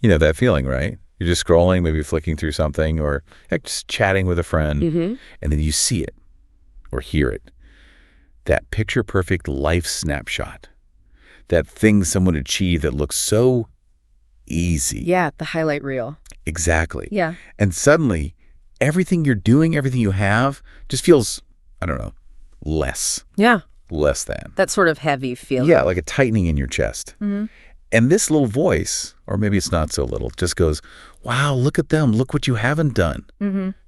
You know that feeling, right? You're just scrolling, maybe flicking through something, or heck, just chatting with a friend, and then you see it or hear it. That picture-perfect life snapshot. That thing someone achieved that looks so easy. Yeah, the highlight reel. Exactly. Yeah. And suddenly, everything you're doing, everything you have, just feels, I don't know, less. Yeah. Less than. That sort of heavy feeling. Yeah, like a tightening in your chest. And this little voice, or maybe it's not so little, just goes, wow, look at them. Look what you haven't done.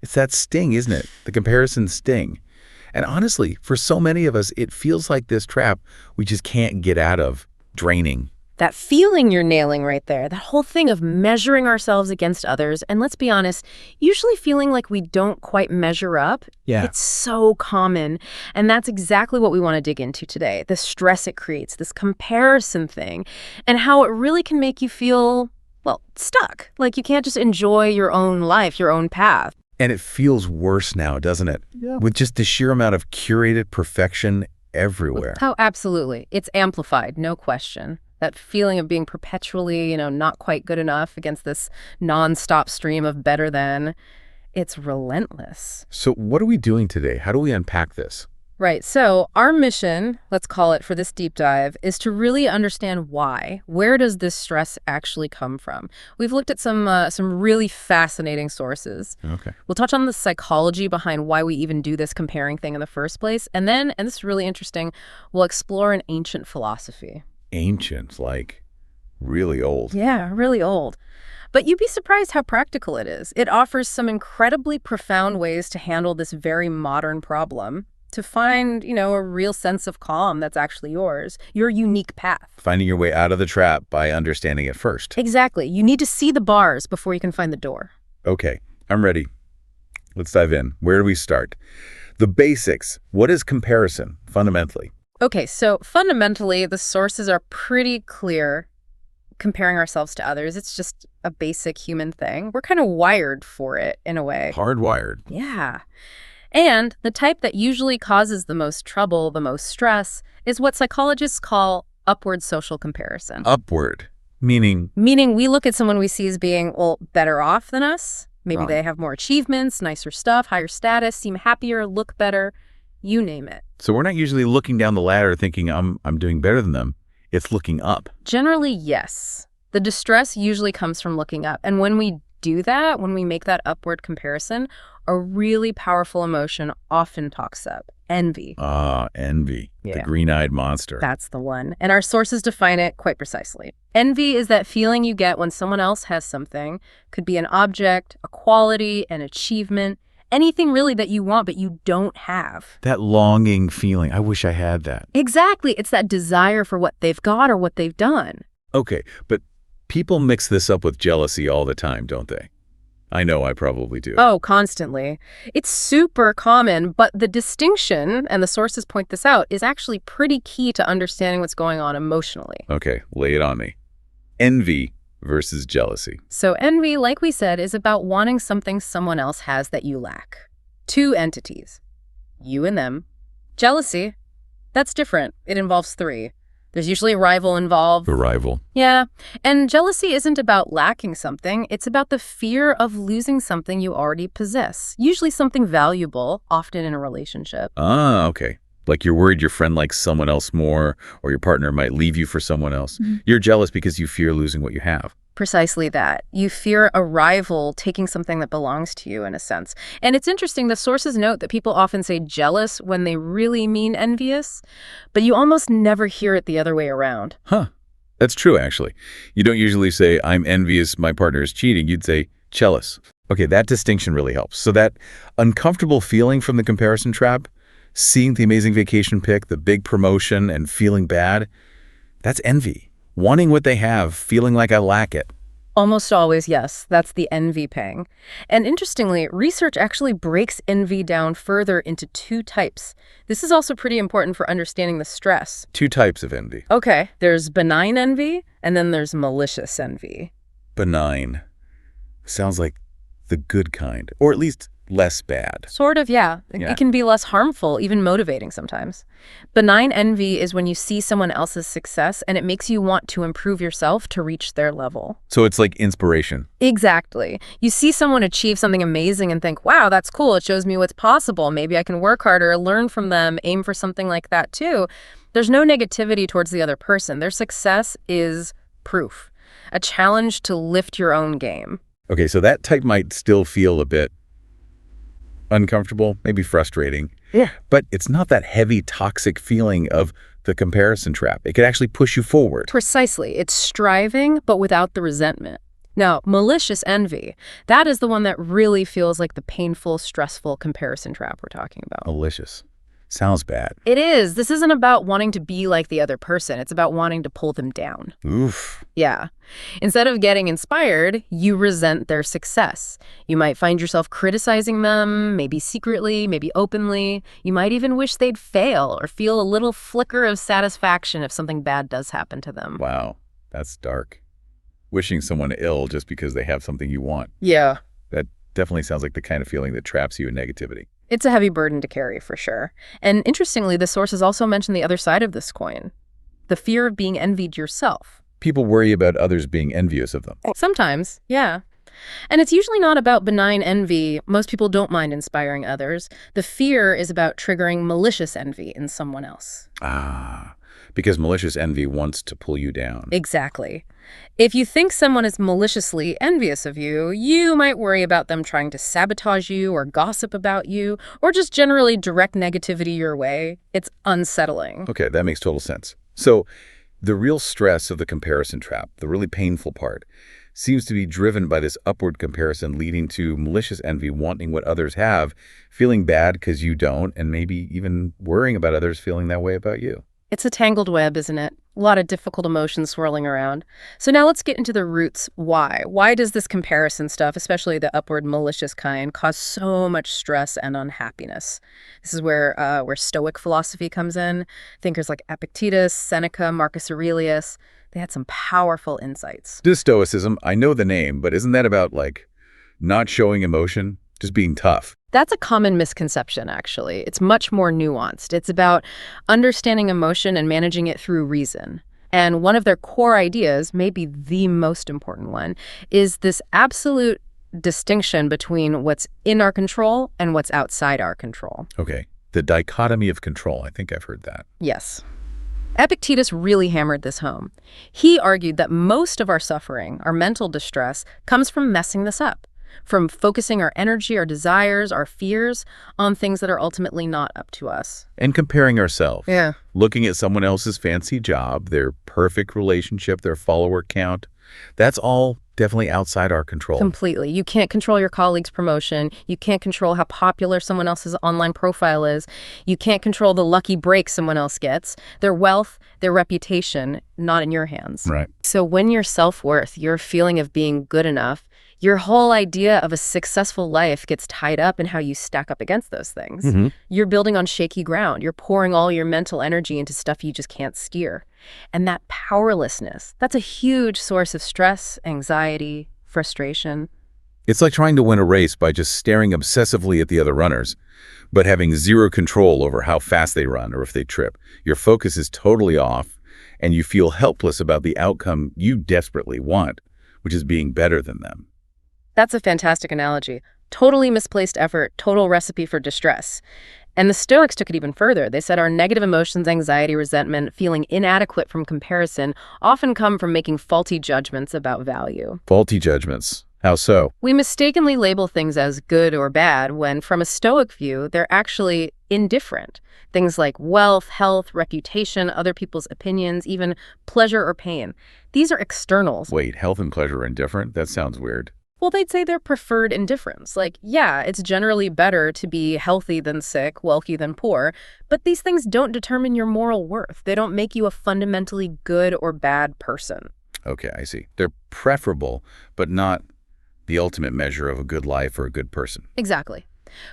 It's that sting, isn't it? The comparison sting. And honestly, for so many of us, it feels like this trap we just can't get out of, draining. That feeling you're nailing right there, that whole thing of measuring ourselves against others, and let's be honest, usually feeling like we don't quite measure up. Yeah. It's so common. And that's exactly what we want to dig into today, the stress it creates, this comparison thing, and how it really can make you feel, well, stuck. Like you can't just enjoy your own life, your own path. And it feels worse now, doesn't it? Yeah. With just the sheer amount of curated perfection everywhere. Oh, absolutely. It's amplified, no question. That feeling of being perpetually, not quite good enough against this nonstop stream of better than, it's relentless. So what are we doing today? How do we unpack this? Right. So our mission, let's call it for this deep dive, is to really understand why. Where does this stress actually come from? We've looked at some really fascinating sources. Okay. We'll touch on the psychology behind why we even do this comparing thing in the first place. And then, and this is really interesting, we'll explore an ancient philosophy. Ancient, like really old. Yeah, really old. But you'd be surprised how practical it is. It offers some incredibly profound ways to handle this very modern problem, to find, a real sense of calm that's actually yours, your unique path. Finding your way out of the trap by understanding it first. Exactly. You need to see the bars before you can find the door. Okay, I'm ready. Let's dive in. Where do we start? The basics. What is comparison, fundamentally? Okay, so fundamentally, the sources are pretty clear. Comparing ourselves to others, it's just a basic human thing. We're kind of wired for it in a way. Hardwired. Yeah. And the type that usually causes the most trouble, the most stress, is what psychologists call upward social comparison. Upward, meaning? Meaning we look at someone we see as being, well, better off than us. Maybe Right. they have more achievements, nicer stuff, higher status, seem happier, look better, you name it. So we're not usually looking down the ladder thinking I'm doing better than them. It's looking up. Generally, yes. The distress usually comes from looking up. And when we do that, when we make that upward comparison, a really powerful emotion often talks up. Envy. Envy. Yeah. The green-eyed monster. That's the one. And our sources define it quite precisely. Envy is that feeling you get when someone else has something. Could be an object, a quality, an achievement, anything really that you want but you don't have. That longing feeling. I wish I had that. Exactly. It's that desire for what they've got or what they've done. Okay, but people mix this up with jealousy all the time, don't they? I know I probably do. Oh, constantly. It's super common, but the distinction, and the sources point this out, is actually pretty key to understanding what's going on emotionally. Okay, lay it on me. Envy versus jealousy. So envy, like we said, is about wanting something someone else has that you lack. Two entities, you and them. Jealousy, that's different. It involves three. There's usually a rival involved. A rival. Yeah, and jealousy isn't about lacking something. It's about the fear of losing something you already possess, usually something valuable, often in a relationship. Okay. Like you're worried your friend likes someone else more, or your partner might leave you for someone else. You're jealous because you fear losing what you have. Precisely that. You fear a rival taking something that belongs to you, in a sense. And it's interesting, the sources note that people often say jealous when they really mean envious, but you almost never hear it the other way around. Huh. That's true, actually. You don't usually say, I'm envious my partner is cheating. You'd say, jealous. Okay, that distinction really helps. So that uncomfortable feeling from the comparison trap, seeing the amazing vacation pic, the big promotion, and feeling bad, that's envy. Wanting what they have, feeling like I lack it. Almost always, yes. That's the envy pang. And interestingly, research actually breaks envy down further into two types. This is also pretty important for understanding the stress. Two types of envy. Okay, there's benign envy, and then there's malicious envy. Benign. Sounds like the good kind, or at least less bad. Sort of, yeah. Yeah. It can be less harmful, even motivating sometimes. Benign envy is when you see someone else's success and it makes you want to improve yourself to reach their level. So it's like inspiration. Exactly. You see someone achieve something amazing and think, wow, that's cool. It shows me what's possible. Maybe I can work harder, learn from them, aim for something like that too. There's no negativity towards the other person. Their success is proof, a challenge to lift your own game. Okay, so that type might still feel a bit uncomfortable, maybe frustrating. Yeah. But it's not that heavy, toxic feeling of the comparison trap. It could actually push you forward. Precisely. It's striving, but without the resentment. Now, malicious envy, that is the one that really feels like the painful, stressful comparison trap we're talking about. Malicious. Sounds bad. It is. This isn't about wanting to be like the other person. It's about wanting to pull them down. Oof. Yeah. Instead of getting inspired, you resent their success. You might find yourself criticizing them, maybe secretly, maybe openly. You might even wish they'd fail or feel a little flicker of satisfaction if something bad does happen to them. Wow, that's dark. Wishing someone ill just because they have something you want. Yeah. That definitely sounds like the kind of feeling that traps you in negativity. It's a heavy burden to carry, for sure. And interestingly, the sources also mention the other side of this coin, the fear of being envied yourself. People worry about others being envious of them. Sometimes, yeah. And it's usually not about benign envy. Most people don't mind inspiring others. The fear is about triggering malicious envy in someone else. Ah, because malicious envy wants to pull you down. Exactly. If you think someone is maliciously envious of you, you might worry about them trying to sabotage you or gossip about you or just generally direct negativity your way. It's unsettling. Okay, that makes total sense. So the real stress of the comparison trap, the really painful part, seems to be driven by this upward comparison leading to malicious envy, wanting what others have, feeling bad because you don't, and maybe even worrying about others feeling that way about you. It's a tangled web, isn't it? A lot of difficult emotions swirling around. So now let's get into the roots. Why? Why does this comparison stuff, especially the upward malicious kind, cause so much stress and unhappiness? This is where Stoic philosophy comes in. Thinkers like Epictetus, Seneca, Marcus Aurelius, they had some powerful insights. This Stoicism, I know the name, but isn't that about, not showing emotion, just being tough? That's a common misconception, actually. It's much more nuanced. It's about understanding emotion and managing it through reason. And one of their core ideas, maybe the most important one, is this absolute distinction between what's in our control and what's outside our control. Okay, the dichotomy of control. I think I've heard that. Yes. Epictetus really hammered this home. He argued that most of our suffering, our mental distress, comes from messing this up, from focusing our energy, our desires, our fears on things that are ultimately not up to us. And comparing ourselves. Yeah. Looking at someone else's fancy job, their perfect relationship, their follower count. That's all definitely outside our control. Completely. You can't control your colleague's promotion. You can't control how popular someone else's online profile is. You can't control the lucky break someone else gets. Their wealth, their reputation, not in your hands. Right. So when your self-worth, your feeling of being good enough, your whole idea of a successful life gets tied up in how you stack up against those things. Mm-hmm. You're building on shaky ground. You're pouring all your mental energy into stuff you just can't steer. And that powerlessness, that's a huge source of stress, anxiety, frustration. It's like trying to win a race by just staring obsessively at the other runners, but having zero control over how fast they run or if they trip. Your focus is totally off, and you feel helpless about the outcome you desperately want, which is being better than them. That's a fantastic analogy. Totally misplaced effort, total recipe for distress. And the Stoics took it even further. They said our negative emotions, anxiety, resentment, feeling inadequate from comparison often come from making faulty judgments about value. Faulty judgments. How so? We mistakenly label things as good or bad when, from a Stoic view, they're actually indifferent. Things like wealth, health, reputation, other people's opinions, even pleasure or pain. These are externals. Wait, health and pleasure are indifferent? That sounds weird. Well, they'd say they're preferred indifference. Yeah, it's generally better to be healthy than sick, wealthy than poor, but these things don't determine your moral worth. They don't make you a fundamentally good or bad person. Okay, I see. They're preferable, but not the ultimate measure of a good life or a good person. Exactly.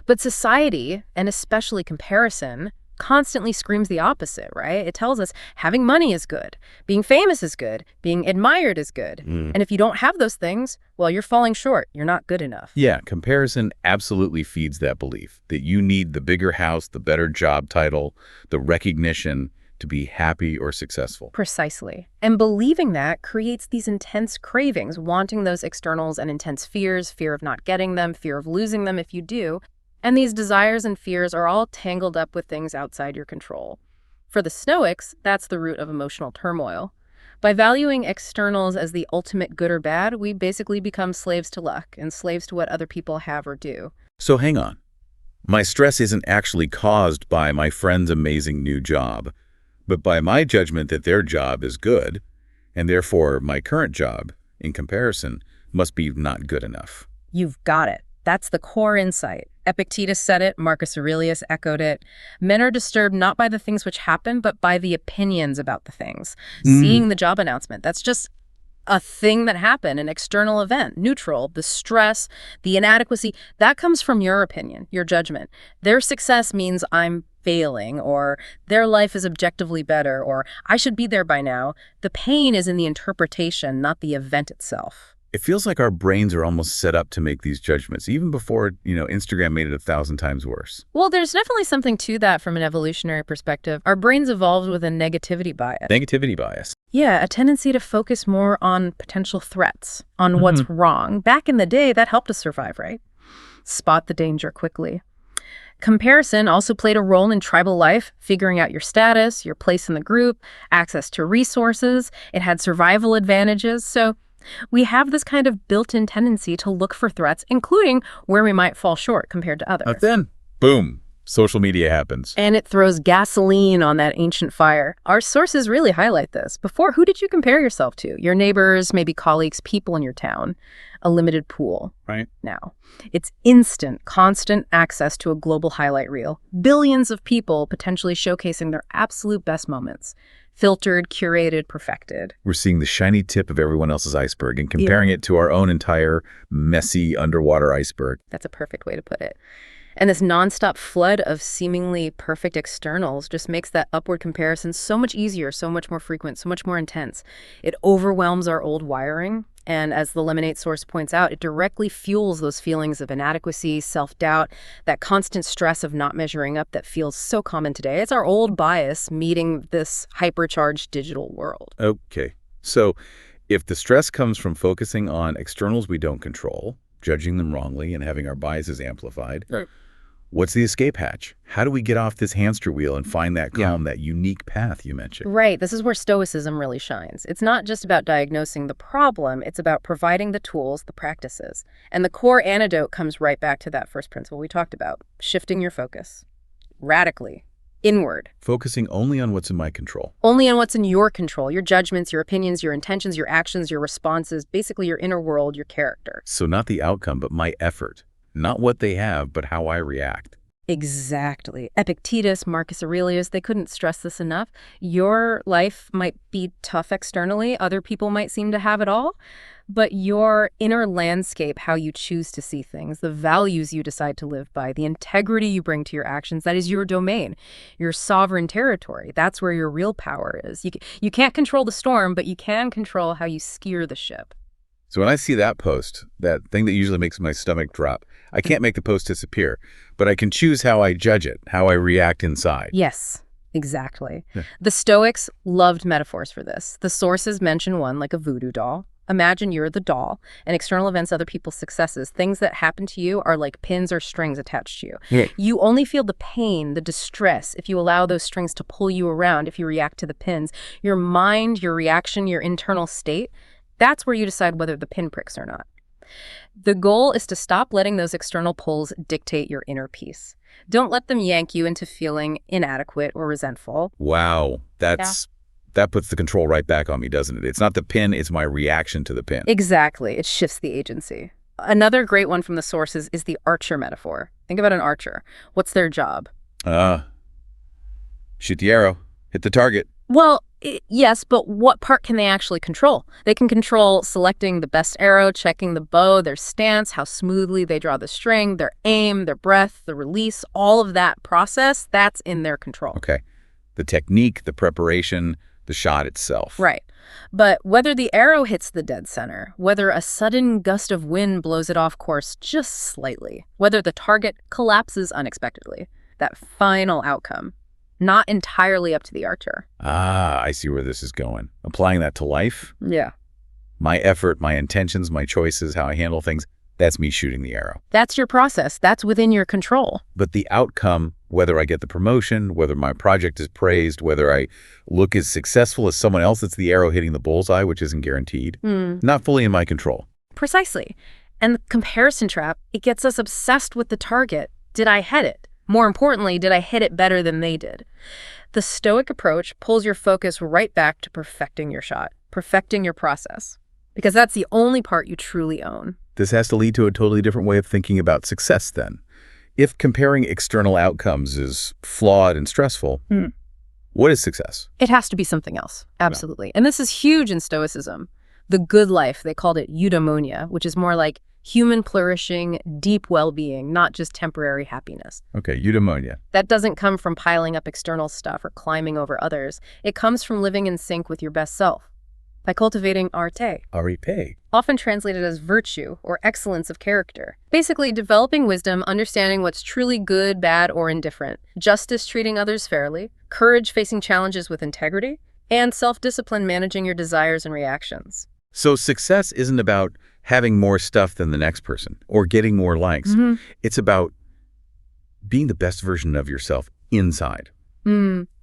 But society, and especially comparison, constantly screams the opposite, right? It tells us having money is good, being famous is good, being admired is good. And if you don't have those things, well, you're falling short. You're not good enough. Yeah, comparison absolutely feeds that belief that you need the bigger house, the better job title, the recognition to be happy or successful. Precisely. And believing that creates these intense cravings, wanting those externals and intense fears, fear of not getting them, fear of losing them if you do. And these desires and fears are all tangled up with things outside your control. For the Stoics, that's the root of emotional turmoil. By valuing externals as the ultimate good or bad, we basically become slaves to luck and slaves to what other people have or do. So hang on. My stress isn't actually caused by my friend's amazing new job, but by my judgment that their job is good, and therefore my current job, in comparison, must be not good enough. You've got it. That's the core insight. Epictetus said it, Marcus Aurelius echoed it. Men are disturbed not by the things which happen, but by the opinions about the things. Seeing the job announcement, that's just a thing that happened, an external event, neutral. The stress, the inadequacy, that comes from your opinion, your judgment. Their success means I'm failing, or their life is objectively better, or I should be there by now. The pain is in the interpretation, not the event itself. It feels like our brains are almost set up to make these judgments, even before, Instagram made it 1,000 times worse. Well, there's definitely something to that from an evolutionary perspective. Our brains evolved with a negativity bias. Negativity bias. Yeah, a tendency to focus more on potential threats, on what's wrong. Back in the day, that helped us survive, right? Spot the danger quickly. Comparison also played a role in tribal life, figuring out your status, your place in the group, access to resources. It had survival advantages. So we have this kind of built-in tendency to look for threats, including where we might fall short compared to others. But then, boom, social media happens. And it throws gasoline on that ancient fire. Our sources really highlight this. Before, who did you compare yourself to? Your neighbors, maybe colleagues, people in your town. A limited pool. Right. Now, it's instant, constant access to a global highlight reel. Billions of people potentially showcasing their absolute best moments. Filtered, curated, perfected. We're seeing the shiny tip of everyone else's iceberg and comparing it to our own entire messy underwater iceberg. That's a perfect way to put it. And this nonstop flood of seemingly perfect externals just makes that upward comparison so much easier, so much more frequent, so much more intense. It overwhelms our old wiring. And as the Lemonade source points out, it directly fuels those feelings of inadequacy, self-doubt, that constant stress of not measuring up that feels so common today. It's our old bias meeting this hypercharged digital world. Okay. So if the stress comes from focusing on externals we don't control, judging them wrongly, and having our biases amplified, Right. what's the escape hatch? How do we get off this hamster wheel and find that calm, that unique path you mentioned? Right. This is where Stoicism really shines. It's not just about diagnosing the problem. It's about providing the tools, the practices. And the core antidote comes right back to that first principle we talked about, shifting your focus radically inward. Focusing only on what's in my control. Only on what's in your control, your judgments, your opinions, your intentions, your actions, your responses, basically your inner world, your character. So not the outcome, but my effort. Not what they have, but how I react. Exactly. Epictetus, Marcus Aurelius, they couldn't stress this enough. Your life might be tough externally. Other people might seem to have it all. But your inner landscape, how you choose to see things, the values you decide to live by, the integrity you bring to your actions, that is your domain, your sovereign territory. That's where your real power is. You can't control the storm, but you can control how you steer the ship. So when I see that post, that thing that usually makes my stomach drop, I can't make the post disappear, but I can choose how I judge it, how I react inside. Yes, exactly. Yeah. The Stoics loved metaphors for this. The sources mention one like a voodoo doll. Imagine you're the doll, and external events, other people's successes, things that happen to you are like pins or strings attached to you. Yeah. You only feel the pain, the distress, if you allow those strings to pull you around, if you react to the pins. Your mind, your reaction, your internal state, that's where you decide whether the pin pricks or not. The goal is to stop letting those external pulls dictate your inner peace. Don't let them yank you into feeling inadequate or resentful. Wow, that puts the control right back on me, doesn't it? It's not the pin, it's my reaction to the pin. Exactly. It shifts the agency. Another great one from the sources is the archer metaphor. Think about an archer. What's their job? Shoot the arrow, hit the target. Well, Yes, but what part can they actually control? They can control selecting the best arrow, checking the bow, their stance, how smoothly they draw the string, their aim, their breath, the release, all of that process, that's in their control. Okay. The technique, the preparation, the shot itself. Right. But whether the arrow hits the dead center, whether a sudden gust of wind blows it off course just slightly, whether the target collapses unexpectedly, that final outcome, not entirely up to the archer. Ah, I see where this is going. Applying that to life, Yeah. my effort, my intentions, my choices, how I handle things, that's me shooting the arrow. That's your process. That's within your control. But the outcome, whether I get the promotion, whether my project is praised, whether I look as successful as someone else, it's the arrow hitting the bullseye, which isn't guaranteed. Not fully in my control. Precisely. And the comparison trap, it gets us obsessed with the target. Did I hit it? More importantly, did I hit it better than they did? The Stoic approach pulls your focus right back to perfecting your shot, perfecting your process, because that's the only part you truly own. This has to lead to a totally different way of thinking about success then. If comparing external outcomes is flawed and stressful, what is success? It has to be something else. Absolutely. And this is huge in Stoicism. The good life, they called it eudaimonia, which is more like human flourishing, deep well-being, not just temporary happiness. Okay, eudaimonia. That doesn't come from piling up external stuff or climbing over others. It comes from living in sync with your best self, by cultivating arte, Aripe. often translated as virtue or excellence of character. Basically, developing wisdom, understanding what's truly good, bad, or indifferent, justice, treating others fairly, courage, facing challenges with integrity, and self-discipline, managing your desires and reactions. So success isn't about having more stuff than the next person or getting more likes. It's about being the best version of yourself inside,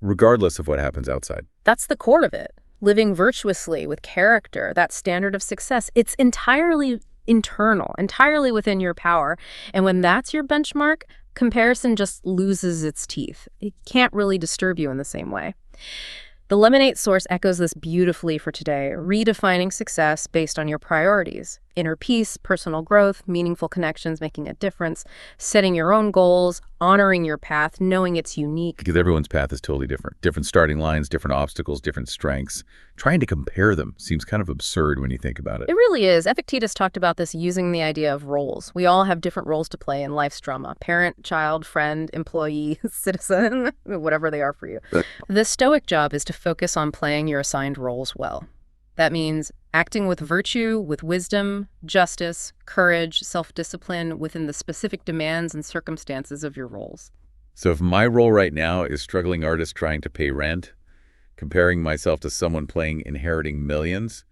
regardless of what happens outside. That's the core of it. Living virtuously with character, that standard of success, it's entirely internal, entirely within your power. And when that's your benchmark, comparison just loses its teeth. It can't really disturb you in the same way. The Lemon8 source echoes this beautifully for today, redefining success based on your priorities. Inner peace, personal growth, meaningful connections, making a difference, setting your own goals, honoring your path, knowing it's unique. Because everyone's path is totally different. Different starting lines, different obstacles, different strengths. Trying to compare them seems kind of absurd when you think about it. It really is. Epictetus talked about this using the idea of roles. We all have different roles to play in life's drama. Parent, child, friend, employee, citizen, whatever they are for you. The Stoic job is to focus on playing your assigned roles well. That means acting with virtue, with wisdom, justice, courage, self-discipline within the specific demands and circumstances of your roles. So if my role right now is struggling artist trying to pay rent, comparing myself to someone inheriting millions,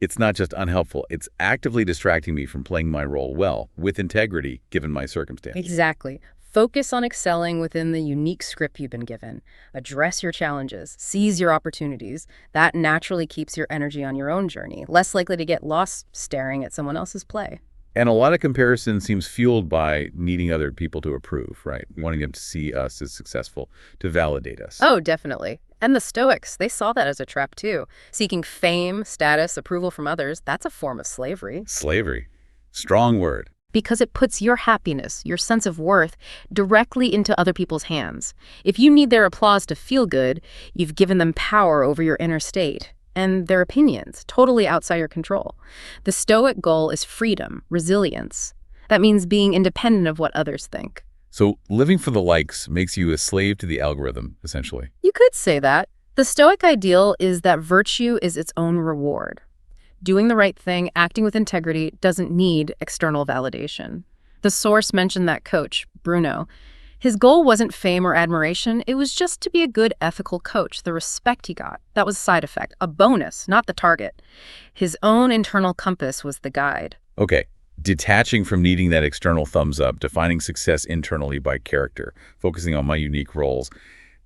it's not just unhelpful. It's actively distracting me from playing my role well, with integrity, given my circumstances. Exactly. Focus on excelling within the unique script you've been given. Address your challenges. Seize your opportunities. That naturally keeps your energy on your own journey, less likely to get lost staring at someone else's play. And a lot of comparison seems fueled by needing other people to approve, right? Wanting them to see us as successful, to validate us. Oh, definitely. And the Stoics, they saw that as a trap too. Seeking fame, status, approval from others, that's a form of slavery. Slavery. Strong word. Because it puts your happiness, your sense of worth, directly into other people's hands. If you need their applause to feel good, you've given them power over your inner state and their opinions, totally outside your control. The Stoic goal is freedom, resilience. That means being independent of what others think. So living for the likes makes you a slave to the algorithm, essentially. You could say that. The Stoic ideal is that virtue is its own reward. Doing the right thing, acting with integrity, doesn't need external validation. The source mentioned that coach, Bruno. His goal wasn't fame or admiration. It was just to be a good ethical coach, the respect he got. That was a side effect, a bonus, not the target. His own internal compass was the guide. Okay, detaching from needing that external thumbs up, defining success internally by character, focusing on my unique roles.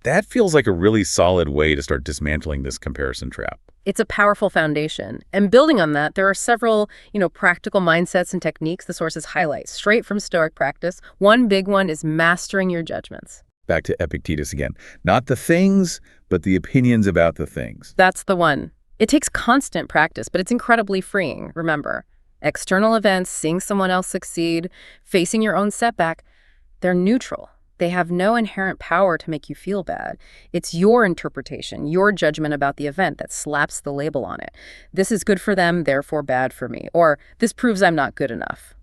That feels like a really solid way to start dismantling this comparison trap. It's a powerful foundation. And building on that, there are several, practical mindsets and techniques the sources highlight, straight from Stoic practice. One big one is mastering your judgments. Back to Epictetus again. Not the things, but the opinions about the things. That's the one. It takes constant practice, but it's incredibly freeing, remember. External events, seeing someone else succeed, facing your own setback, they're neutral. They have no inherent power to make you feel bad. It's your interpretation, your judgment about the event that slaps the label on it. This is good for them, therefore bad for me. Or this proves I'm not good enough.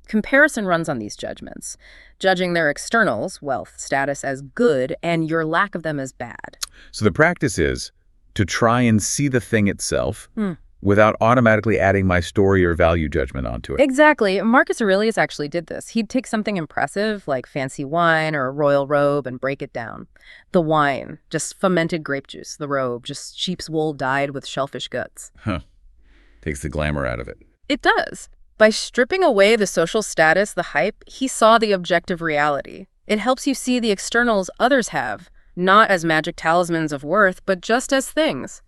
Comparison runs on these judgments, judging their externals, wealth, status, as good and your lack of them as bad. So the practice is to try and see the thing itself without automatically adding my story or value judgment onto it. Exactly. Marcus Aurelius actually did this. He'd take something impressive, like fancy wine or a royal robe, and break it down. The wine, just fermented grape juice. The robe, just sheep's wool dyed with shellfish guts. Takes the glamour out of it. It does. By stripping away the social status, the hype, he saw the objective reality. It helps you see the externals others have, not as magic talismans of worth, but just as things.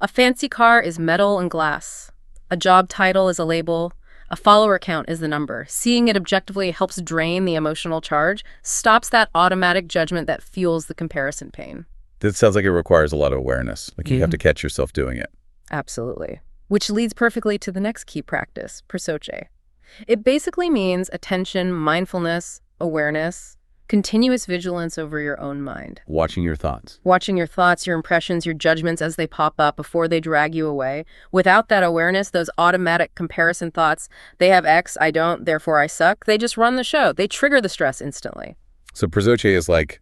A fancy car is metal and glass. A job title is a label. A follower count is the number. Seeing it objectively helps drain the emotional charge, stops that automatic judgment that fuels the comparison pain. That sounds like it requires a lot of awareness. Like you have to catch yourself doing it. Absolutely. Which leads perfectly to the next key practice, prosoche. It basically means attention, mindfulness, awareness, continuous vigilance over your own mind. Watching your thoughts. Watching your thoughts, your impressions, your judgments as they pop up before they drag you away. Without that awareness, those automatic comparison thoughts, they have X, I don't, therefore I suck, they just run the show. They trigger the stress instantly. So prosoche is like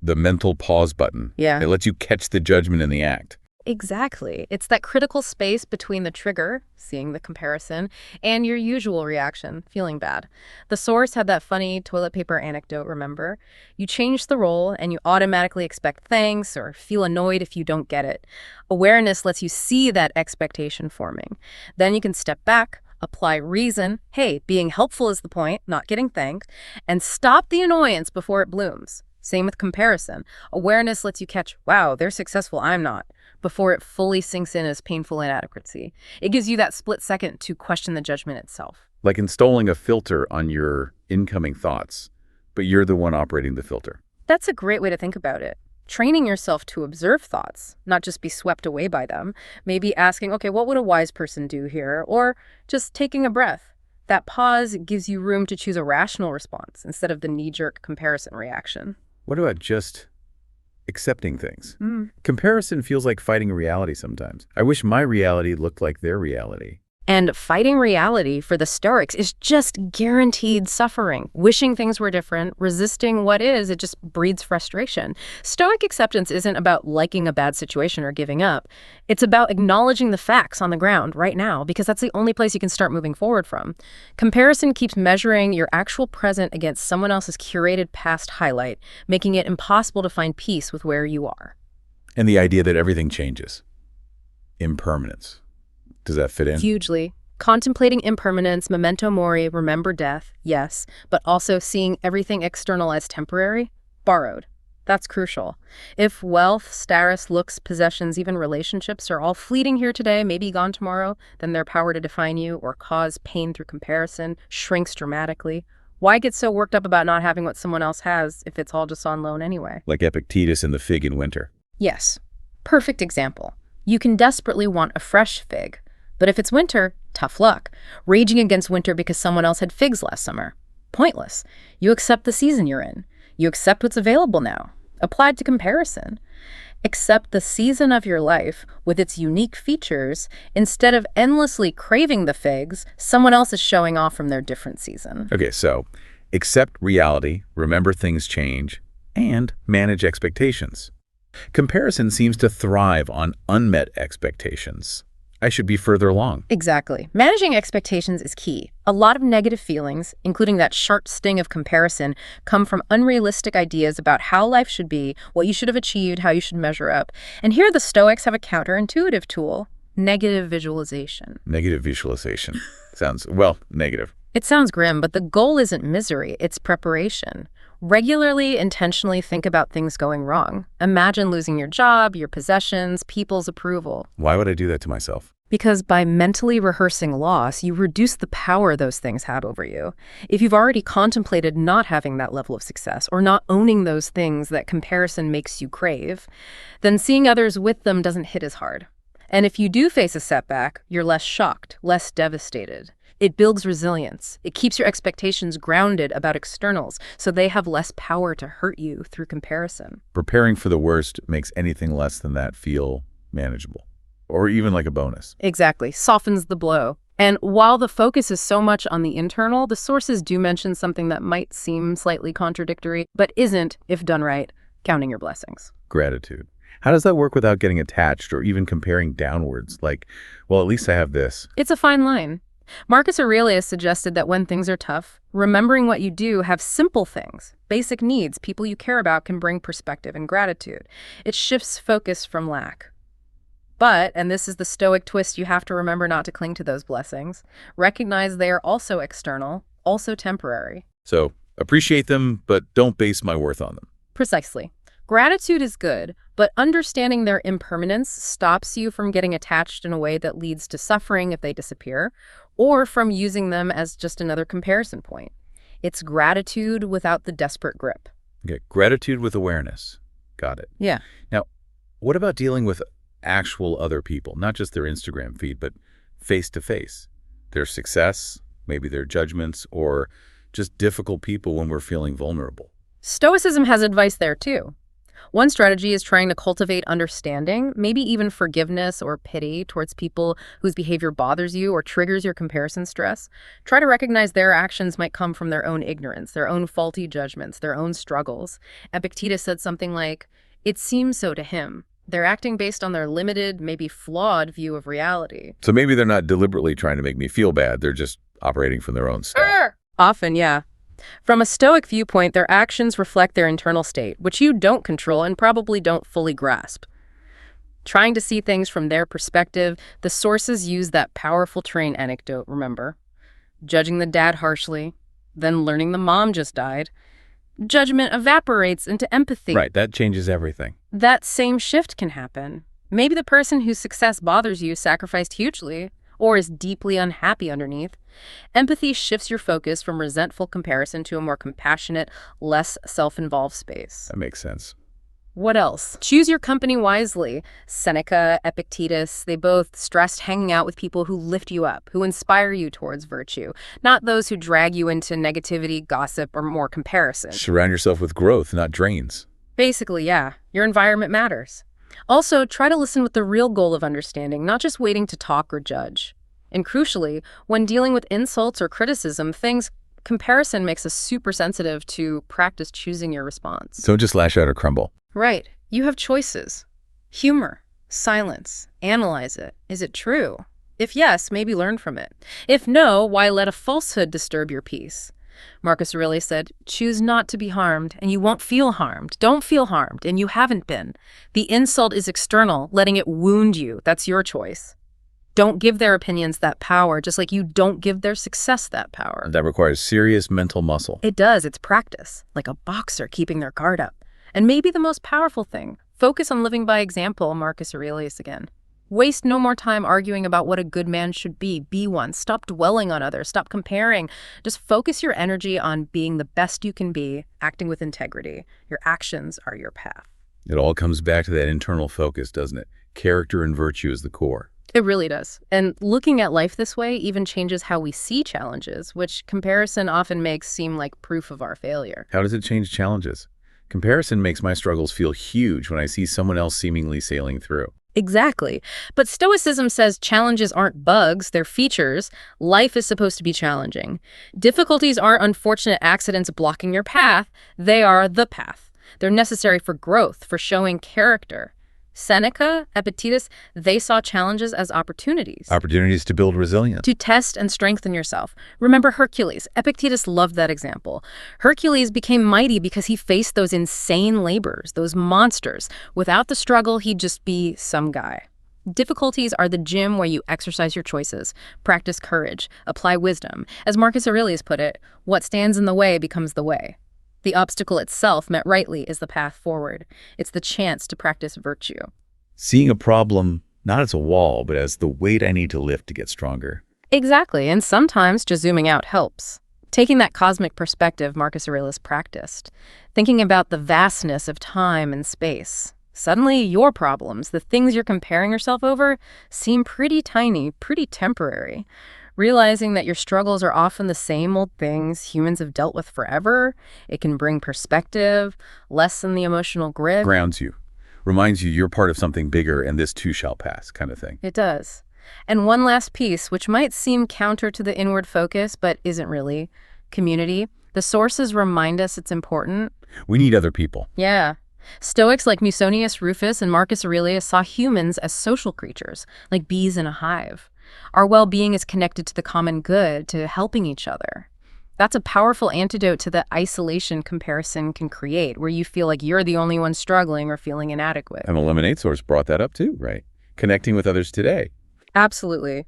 the mental pause button. Yeah. It lets you catch the judgment in the act. Exactly. It's that critical space between the trigger, seeing the comparison, and your usual reaction, feeling bad. The source had that funny toilet paper anecdote, remember? You change the role and you automatically expect thanks or feel annoyed if you don't get it. Awareness lets you see that expectation forming. Then you can step back, apply reason, hey, being helpful is the point, not getting thanked, and stop the annoyance before it blooms. Same with comparison. Awareness lets you catch, wow, they're successful, I'm not, before it fully sinks in as painful inadequacy. It gives you that split second to question the judgment itself. Like installing a filter on your incoming thoughts, but you're the one operating the filter. That's a great way to think about it. Training yourself to observe thoughts, not just be swept away by them. Maybe asking, okay, what would a wise person do here? Or just taking a breath. That pause gives you room to choose a rational response instead of the knee-jerk comparison reaction. What about just accepting things? Comparison feels like fighting reality sometimes. I wish my reality looked like their reality. And fighting reality for the Stoics is just guaranteed suffering. Wishing things were different, resisting what is, it just breeds frustration. Stoic acceptance isn't about liking a bad situation or giving up. It's about acknowledging the facts on the ground right now, because that's the only place you can start moving forward from. Comparison keeps measuring your actual present against someone else's curated past highlight, making it impossible to find peace with where you are. And the idea that everything changes. Impermanence. Does that fit in? Hugely. Contemplating impermanence, memento mori, remember death, yes, but also seeing everything external as temporary, borrowed. That's crucial. If wealth, status, looks, possessions, even relationships are all fleeting here today, maybe gone tomorrow, then their power to define you or cause pain through comparison shrinks dramatically. Why get so worked up about not having what someone else has if it's all just on loan anyway? Like Epictetus and the fig in winter. Yes. Perfect example. You can desperately want a fresh fig. But if it's winter, tough luck. Raging against winter because someone else had figs last summer. Pointless. You accept the season you're in. You accept what's available now. Applied to comparison. Accept the season of your life with its unique features instead of endlessly craving the figs someone else is showing off from their different season. Okay, so accept reality, remember things change, and manage expectations. Comparison seems to thrive on unmet expectations. I should be further along. Exactly. Managing expectations is key. A lot of negative feelings, including that sharp sting of comparison, come from unrealistic ideas about how life should be, what you should have achieved, how you should measure up. And here the Stoics have a counterintuitive tool, negative visualization. Negative visualization. Sounds, well, negative. It sounds grim, but the goal isn't misery, it's preparation. Regularly, intentionally think about things going wrong. Imagine losing your job, your possessions, people's approval. Why would I do that to myself? Because by mentally rehearsing loss, you reduce the power those things have over you. If you've already contemplated not having that level of success or not owning those things that comparison makes you crave, then seeing others with them doesn't hit as hard. And if you do face a setback, you're less shocked, less devastated. It builds resilience. It keeps your expectations grounded about externals, so they have less power to hurt you through comparison. Preparing for the worst makes anything less than that feel manageable, or even like a bonus. Exactly. Softens the blow. And while the focus is so much on the internal, the sources do mention something that might seem slightly contradictory, but isn't, if done right, counting your blessings. Gratitude. How does that work without getting attached or even comparing downwards? Like, well, at least I have this. It's a fine line. Marcus Aurelius suggested that when things are tough, remembering what you do, have simple things, basic needs, people you care about, can bring perspective and gratitude. It shifts focus from lack. But, and this is the Stoic twist, you have to remember not to cling to those blessings. Recognize they are also external, also temporary. So appreciate them, but don't base my worth on them. Precisely. Gratitude is good, but understanding their impermanence stops you from getting attached in a way that leads to suffering if they disappear, or from using them as just another comparison point. It's gratitude without the desperate grip. Okay, gratitude with awareness. Got it. Yeah. Now, what about dealing with actual other people, not just their Instagram feed, but face to face? Their success, maybe their judgments, or just difficult people when we're feeling vulnerable. Stoicism has advice there too. One strategy is trying to cultivate understanding, maybe even forgiveness or pity towards people whose behavior bothers you or triggers your comparison stress. Try to recognize their actions might come from their own ignorance, their own faulty judgments, their own struggles. Epictetus said something like, "It seems so to him." They're acting based on their limited, maybe flawed view of reality. So maybe they're not deliberately trying to make me feel bad. They're just operating from their own stuff. Often, yeah. From a Stoic viewpoint, their actions reflect their internal state, which you don't control and probably don't fully grasp. Trying to see things from their perspective, the sources use that powerful train anecdote, remember? Judging the dad harshly, then learning the mom just died. Judgment evaporates into empathy. Right, that changes everything. That same shift can happen. Maybe the person whose success bothers you sacrificed hugely, or is deeply unhappy underneath. Empathy shifts your focus from resentful comparison to a more compassionate, less self-involved space. That makes sense. What else? Choose your company wisely. Seneca, Epictetus, they both stressed hanging out with people who lift you up, who inspire you towards virtue, not those who drag you into negativity, gossip, or more comparison. Surround yourself with growth, not drains. Basically, yeah, your environment matters. Also, try to listen with the real goal of understanding, not just waiting to talk or judge. And crucially, when dealing with insults or criticism, comparison makes us super sensitive to practice choosing your response. Don't just lash out or crumble. Right. You have choices. Humor, silence, analyze it. Is it true? If yes, maybe learn from it. If no, why let a falsehood disturb your peace? Marcus Aurelius said, choose not to be harmed, and you won't feel harmed. Don't feel harmed, and you haven't been. The insult is external, letting it wound you. That's your choice. Don't give their opinions that power, just like you don't give their success that power. That requires serious mental muscle. It does. It's practice, like a boxer keeping their guard up. And maybe the most powerful thing, focus on living by example, Marcus Aurelius again. Waste no more time arguing about what a good man should be. Be one. Stop dwelling on others. Stop comparing. Just focus your energy on being the best you can be, acting with integrity. Your actions are your path. It all comes back to that internal focus, doesn't it? Character and virtue is the core. It really does. And looking at life this way even changes how we see challenges, which comparison often makes seem like proof of our failure. How does it change challenges? Comparison makes my struggles feel huge when I see someone else seemingly sailing through. Exactly. But Stoicism says challenges aren't bugs, they're features. Life is supposed to be challenging. Difficulties aren't unfortunate accidents blocking your path, they are the path. They're necessary for growth, for showing character. Seneca, Epictetus, they saw challenges as opportunities. Opportunities to build resilience. To test and strengthen yourself. Remember Hercules. Epictetus loved that example. Hercules became mighty because he faced those insane labors, those monsters. Without the struggle, he'd just be some guy. Difficulties are the gym where you exercise your choices, practice courage, apply wisdom. As Marcus Aurelius put it, what stands in the way becomes the way. The obstacle itself, met rightly, is the path forward. It's the chance to practice virtue. Seeing a problem not as a wall, but as the weight I need to lift to get stronger. Exactly, and sometimes just zooming out helps. Taking that cosmic perspective Marcus Aurelius practiced, thinking about the vastness of time and space. Suddenly, your problems, the things you're comparing yourself over, seem pretty tiny, pretty temporary. Realizing that your struggles are often the same old things humans have dealt with forever, it can bring perspective, lessen the emotional grip. Grounds you, reminds you you're part of something bigger and this too shall pass kind of thing. It does. And one last piece, which might seem counter to the inward focus, but isn't really: community. The sources remind us it's important. We need other people. Yeah. Stoics like Musonius Rufus and Marcus Aurelius saw humans as social creatures, like bees in a hive. Our well-being is connected to the common good, to helping each other. That's a powerful antidote to the isolation comparison can create, where you feel like you're the only one struggling or feeling inadequate. And the Lemonade Source brought that up too, right? Connecting with others today. Absolutely.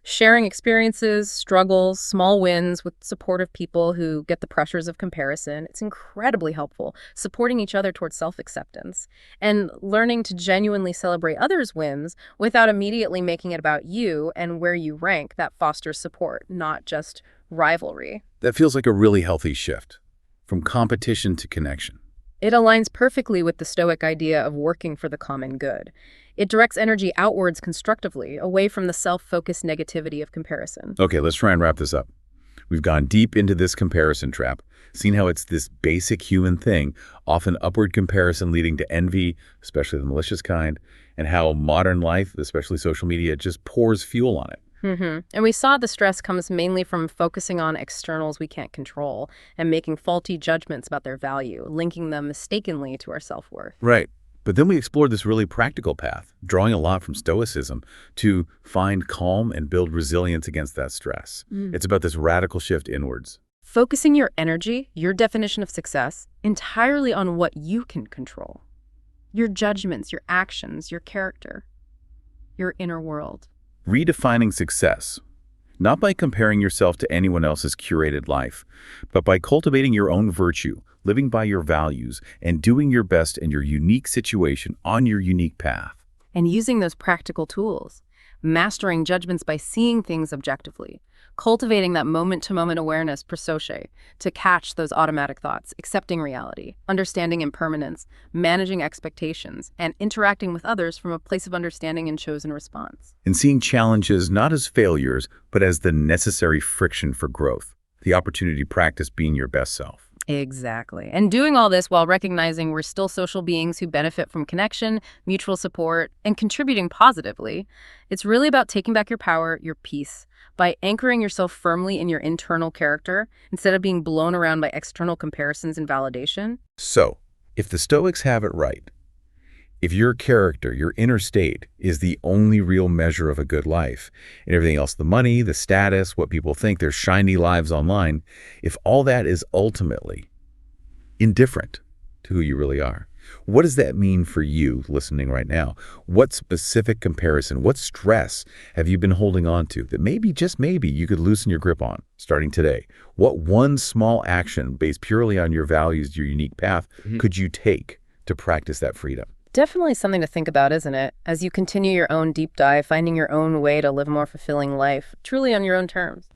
Sharing experiences, struggles, small wins with supportive people who get the pressures of comparison. It's incredibly helpful, supporting each other towards self-acceptance. And learning to genuinely celebrate others' wins without immediately making it about you and where you rank, that fosters support, not just rivalry. That feels like a really healthy shift from competition to connection. It aligns perfectly with the Stoic idea of working for the common good. It directs energy outwards constructively, away from the self-focused negativity of comparison. Okay, let's try and wrap this up. We've gone deep into this comparison trap, seen how it's this basic human thing, often upward comparison leading to envy, especially the malicious kind, and how modern life, especially social media, just pours fuel on it. And we saw the stress comes mainly from focusing on externals we can't control and making faulty judgments about their value, linking them mistakenly to our self-worth. Right. But then we explored this really practical path, drawing a lot from Stoicism to find calm and build resilience against that stress. It's about this radical shift inwards. Focusing your energy, your definition of success, entirely on what you can control. Your judgments, your actions, your character, your inner world. Redefining success, not by comparing yourself to anyone else's curated life, but by cultivating your own virtue, living by your values, and doing your best in your unique situation on your unique path. And using those practical tools, mastering judgments by seeing things objectively, cultivating that moment-to-moment awareness, prosauche, to catch those automatic thoughts, accepting reality, understanding impermanence, managing expectations, and interacting with others from a place of understanding and chosen response. And seeing challenges not as failures, but as the necessary friction for growth, the opportunity to practice being your best self. Exactly. And doing all this while recognizing we're still social beings who benefit from connection, mutual support, and contributing positively. It's really about taking back your power, your peace, by anchoring yourself firmly in your internal character instead of being blown around by external comparisons and validation. So, if the Stoics have it right, if your character, your inner state, is the only real measure of a good life, and everything else, the money, the status, what people think, their shiny lives online, if all that is ultimately indifferent to who you really are, what does that mean for you listening right now? What specific comparison, what stress have you been holding on to that maybe, just maybe, you could loosen your grip on starting today? What one small action based purely on your values, your unique path, could you take to practice that freedom? Definitely something to think about, isn't it? As you continue your own deep dive, finding your own way to live a more fulfilling life, truly on your own terms.